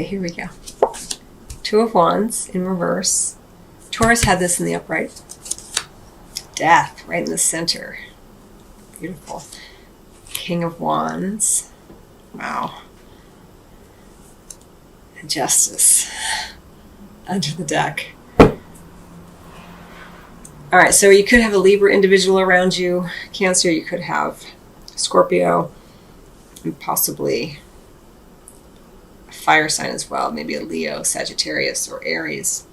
Okay, here we go. Two of Wands in reverse. Taurus had this in the upright. Death right in the center. Beautiful. King of Wands. Wow. And Justice under the deck. All right, so you could have a Libra individual around you, Cancer. You could have Scorpio, and possibly a fire sign as well, maybe a Leo, Sagittarius, or Aries.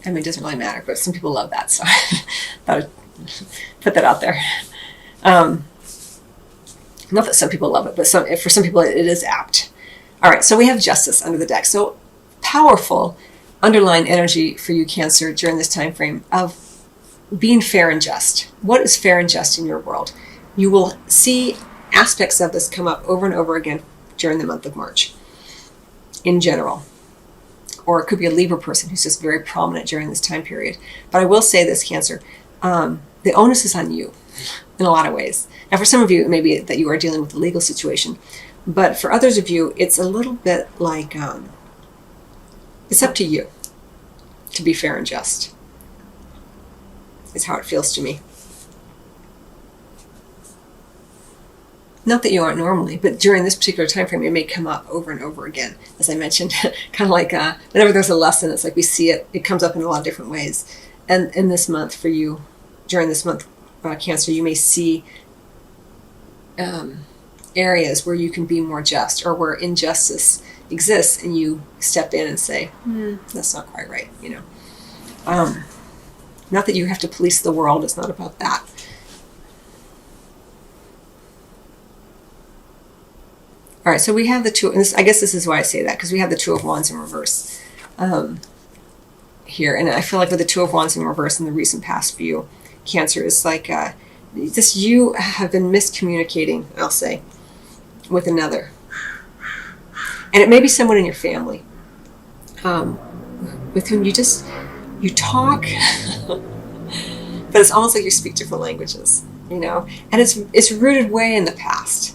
I mean, it doesn't really matter, but some people love that, so I thought I'd put that out there. Not that some people love it, but for some people it is apt. All right, so we have Justice under the deck. So powerful underlying energy for you, Cancer, during this time frame of being fair and just. What is fair and just in your world? You will see aspects of this come up over and over again during the month of March in general. Or it could be a Libra person who's just very prominent during this time period. But I will say this, Cancer, the onus is on you in a lot of ways. Now, for some of you, it may be that you are dealing with a legal situation. But for others of you, it's a little bit like it's up to you to be fair and just. Is how it feels to me. Not that you aren't normally, but during this particular time frame, it may come up over and over again. As I mentioned, kind of like whenever there's a lesson, it's like we see it. It comes up in a lot of different ways. And in this month, for you, during this month, Cancer, you may see areas where you can be more just, or where injustice exists, and you step in and say, that's not quite right, you know. Not that you have to police the world. It's not about that. All right, so we have the two, and I guess this is why I say that, because we have the Two of Wands in reverse here. And I feel like with the Two of Wands in reverse in the recent past for you, Cancer, is like this, you have been miscommunicating, I'll say, with another. And it may be someone in your family with whom you talk, but it's almost like you speak different languages, you know? And it's rooted way in the past.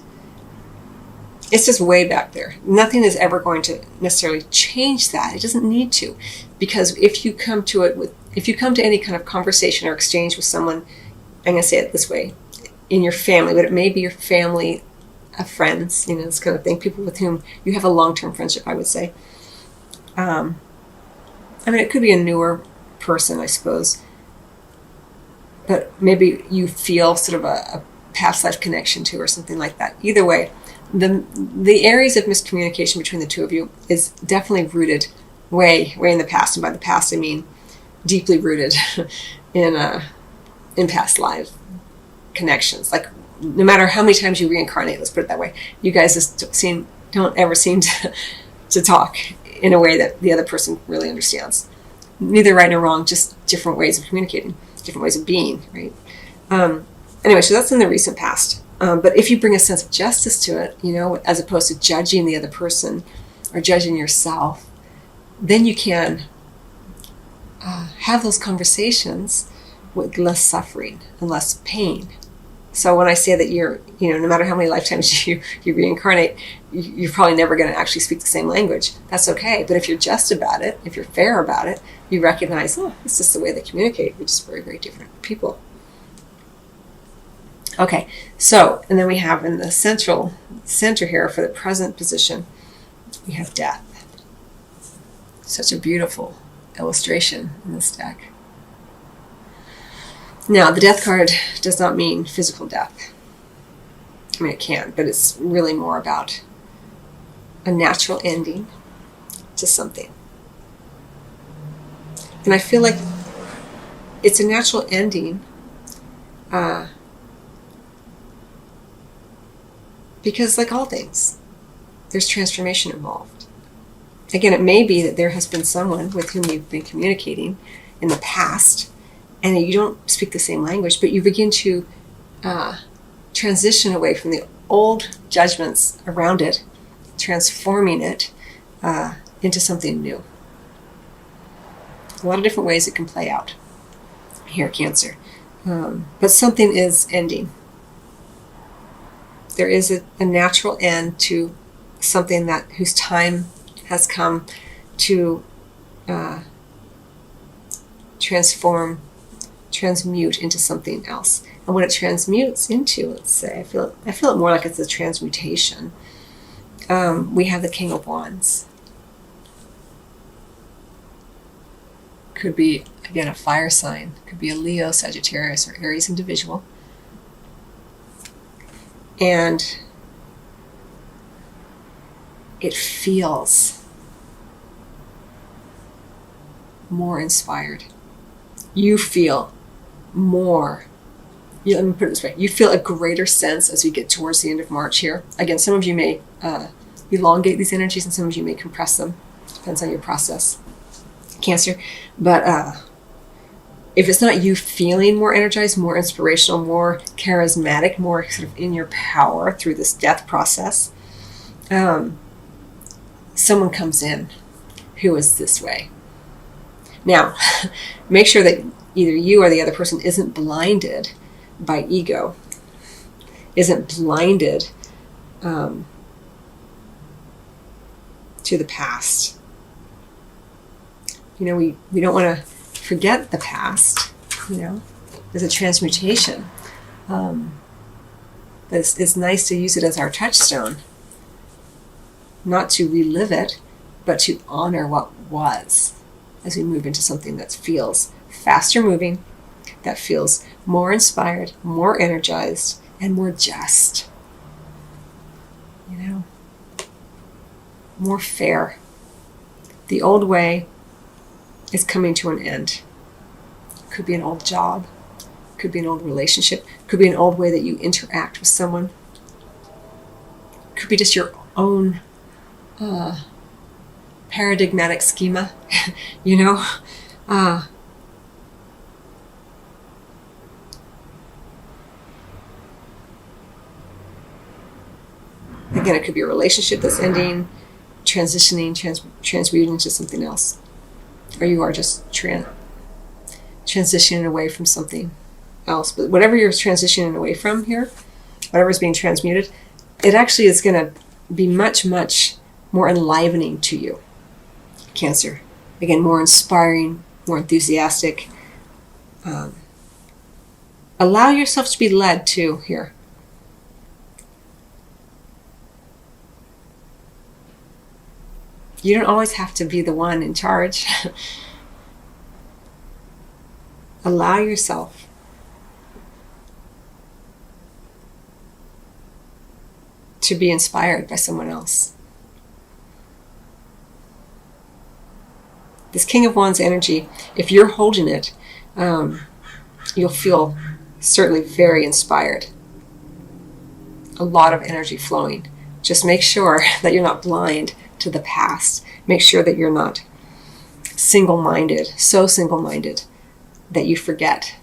It's just way back there. Nothing is ever going to necessarily change that. It doesn't need to, because if you come to any kind of conversation or exchange with someone, I'm going to say it this way, in your family, but it may be your family of friends, you know, this kind of thing, people with whom you have a long-term friendship, I would say. I mean, it could be a newer person, I suppose, but maybe you feel sort of a past life connection to, or something like that. Either way, the areas of miscommunication between the two of you is definitely rooted way in the past, and by the past I mean deeply rooted in past life connections. Like, no matter how many times you reincarnate, let's put it that way, you guys just don't ever seem to talk in a way that the other person really understands. Neither right nor wrong, just different ways of communicating, different ways of being, right? Anyway, so that's in the recent past. But if you bring a sense of justice to it, you know, as opposed to judging the other person or judging yourself, then you can have those conversations with less suffering and less pain. So when I say that no matter how many lifetimes you reincarnate, you're probably never going to actually speak the same language. That's okay. But if you're just about it, if you're fair about it, you recognize, it's just the way they communicate. We're just very, very different people. Okay, so, and then we have in the center here for the present position, we have death. Such a beautiful illustration in this deck. Now, the death card does not mean physical death. I mean, it can, but it's really more about a natural ending to something. And I feel like it's a natural ending because, like all things, there's transformation involved. Again, it may be that there has been someone with whom you've been communicating in the past, and you don't speak the same language, but you begin to transition away from the old judgments around it, transforming it into something new. A lot of different ways it can play out here, Cancer. But something is ending. There is a natural end to something whose time has come to transmute into something else. And what it transmutes into, let's say, I feel it more like it's a transmutation. We have the King of Wands. Could be, again, a fire sign. Could be a Leo, Sagittarius, or Aries individual. And it feels more inspired. You feel more. Let me put it this way. You feel a greater sense as we get towards the end of March here. Again, some of you may elongate these energies and some of you may compress them. Depends on your process. Cancer. But if it's not you feeling more energized, more inspirational, more charismatic, more sort of in your power through this death process, someone comes in who is this way. Now, make sure that either you or the other person isn't blinded by ego, isn't blinded to the past. You know, we don't want to forget the past, you know. There's a transmutation. But it's nice to use it as our touchstone. Not to relive it, but to honor what was as we move into something that feels faster moving, that feels more inspired, more energized, and more just. You know, more fair. The old way is coming to an end. Could be an old job, could be an old relationship, could be an old way that you interact with someone. Could be just your own paradigmatic schema, you know. Again, it could be a relationship that's ending, transitioning, transmuting into something else. Or you are just transitioning away from something else. But whatever you're transitioning away from here, whatever is being transmuted, it actually is going to be much, much more enlivening to you, Cancer. Again, more inspiring, more enthusiastic. Allow yourself to be led too here. You don't always have to be the one in charge. Allow yourself to be inspired by someone else. This King of Wands energy, if you're holding it, you'll feel certainly very inspired. A lot of energy flowing. Just make sure that you're not blind to the past. Make sure that you're not single-minded, so single-minded that you forget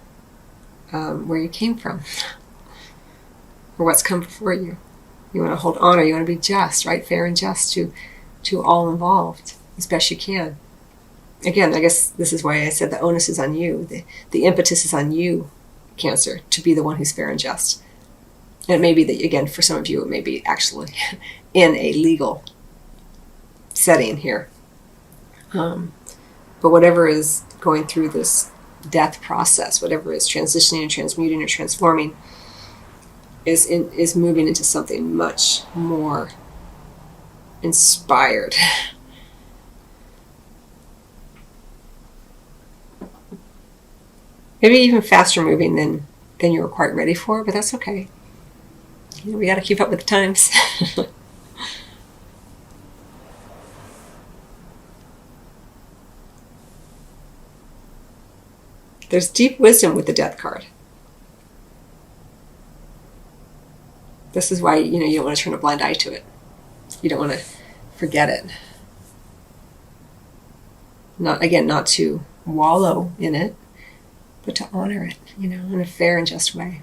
where you came from or what's come before you. You want to hold honor. You want to be just, right? Fair and just to all involved as best you can. Again, I guess this is why I said the onus is on you. The impetus is on you, Cancer, to be the one who's fair and just. And it may be that, again, for some of you, it may be actually in a legal setting here. But whatever is going through this death process, whatever is transitioning and transmuting or transforming, is moving into something much more inspired. Maybe even faster moving than you were quite ready for, but that's okay. You know, we got to keep up with the times. There's deep wisdom with the Death card. This is why, you don't want to turn a blind eye to it. You don't want to forget it. Not to wallow in it, but to honor it, in a fair and just way.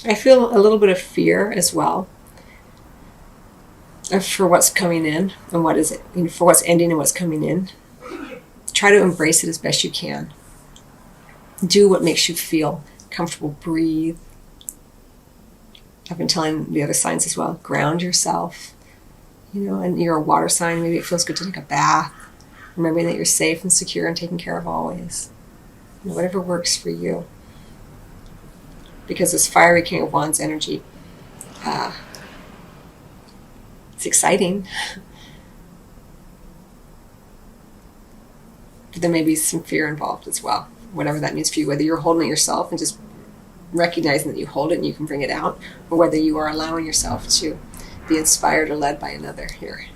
I feel a little bit of fear as well for what's coming in and what is it, for what's ending and what's coming in. try to embrace it as best you can. Do what makes you feel comfortable. Breathe. I've been telling the other signs as well, ground yourself. And you're a water sign, maybe it feels good to take a bath, remembering that you're safe and secure and taken care of always. Whatever works for you. Because this fiery King of Wands energy, it's exciting. But there may be some fear involved as well, whatever that means for you, whether you're holding it yourself and just recognizing that you hold it and you can bring it out, or whether you are allowing yourself to be inspired or led by another here.